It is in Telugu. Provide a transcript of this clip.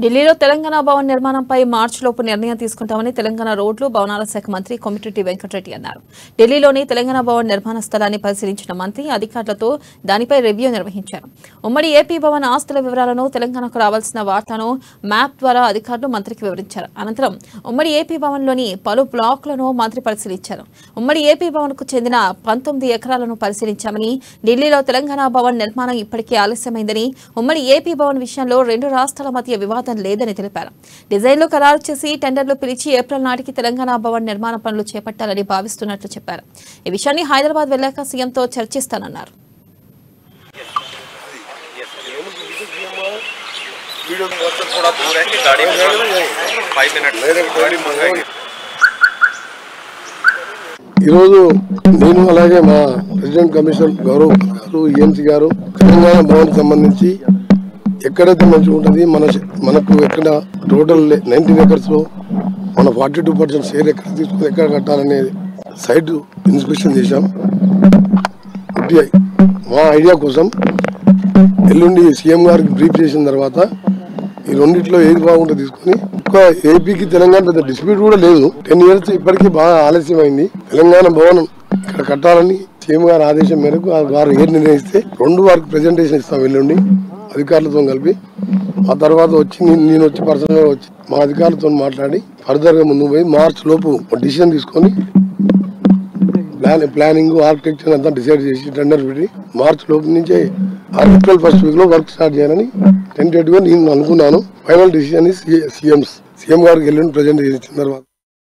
ఢిల్లీలో తెలంగాణ భవన్ నిర్మాణంపై మార్చిలోపు నిర్ణయం తీసుకుంటామని తెలంగాణ రోడ్లు భవనాల శాఖ మంత్రి కోమటిరెడ్డి వెంకటరెడ్డి అన్నారు. ఢిల్లీలోని తెలంగాణ భవన్ నిర్మాణ స్థలాన్ని పరిశీలించిన మంత్రి అధికారులతో దానిపై రివ్యూ నిర్వహించారు. ఉమ్మడి ఏపీ భవన్ ఆస్తుల వివరాలను, తెలంగాణకు రావాల్సిన వార్తను మ్యాప్ ద్వారా అధికారులు మంత్రికి వివరించారు. అనంతరం ఉమ్మడి ఏపీ భవన్లోని పలు బ్లాకులను మంత్రి పరిశీలించారు. ఉమ్మడి ఏపీ భవన్ కు చెందిన 19 ఎకరాలను పరిశీలించామని, ఢిల్లీలో తెలంగాణ భవన్ నిర్మాణం ఇప్పటికే ఆలస్యమైందని, ఉమ్మడి ఏపీ భవన్ విషయంలో 2 రాష్ట్రాల మధ్య వివాదం లేదని తెలిపారు. డిజైన్లు ఖరారు చేసి టెండర్లు పిలిచి ఏప్రిల్ నాటికి తెలంగాణ భవన్ నిర్మాణ పనులు చేపట్టాలని భావిస్తున్నట్లు చెప్పారు. ఈ విషయాన్ని హైదరాబాద్ వెళ్లాక సీఎంతో చర్చిస్తానన్నారు. ఈరోజు నేను అలాగే మా ప్రెసిడెంట్ కమిషనర్ గౌరవ్ గారు, ఈఎన్సీ గారు తెలంగాణ భవన్ సంబంధించి ఎక్కడైతే మంచిగా ఉంటుంది, మనకు ఎక్కడ టోటల్ 19 acres లో మన 42% షేర్ ఎక్కడ తీసుకుని ఎక్కడ కట్టాలనే సైట్ ఇన్స్పెక్షన్ చేశాం. మా ఐడియా కోసం ఎల్లుండి సీఎం గారికి బ్రీఫ్ చేసిన తర్వాత ఈ రెండిట్లో ఏది బాగుంటుందో తీసుకుని, ఏపీకి తెలంగాణ పెద్ద డిస్ప్యూట్ కూడా లేదు. 10 years ఇప్పటికీ బాగా ఆలస్యమైంది. తెలంగాణ భవనం ఇక్కడ కట్టాలని సీఎం గారి ఆదేశం మేరకు వారు ఏది నిర్ణయిస్తే 2 వారికి ప్రెజెంటేషన్ ఇస్తాం ఎల్లుండి అధికారులతో కలిపి. ఆ తర్వాత నేను వచ్చి పర్సనల్గా వచ్చి మా అధికారులతో మాట్లాడి ఫర్దర్ గా ముందుకు పోయి మార్చ్ లోపు డిసిషన్ తీసుకొని ప్లానింగ్ ఆర్కిటెక్చర్ అంతా డిసైడ్ చేసి టెండర్ పెట్టి మార్చ్ లోపు నుంచే ఏప్రిల్ 1st week లో వర్క్ స్టార్ట్ చేయాలని టెంటేటివ్ గా నేను అనుకున్నాను. ఫైనల్ డిసిషన్ సీఎం గారికి ఎల్లుండి ప్రెజెంట్ చేసిన తర్వాత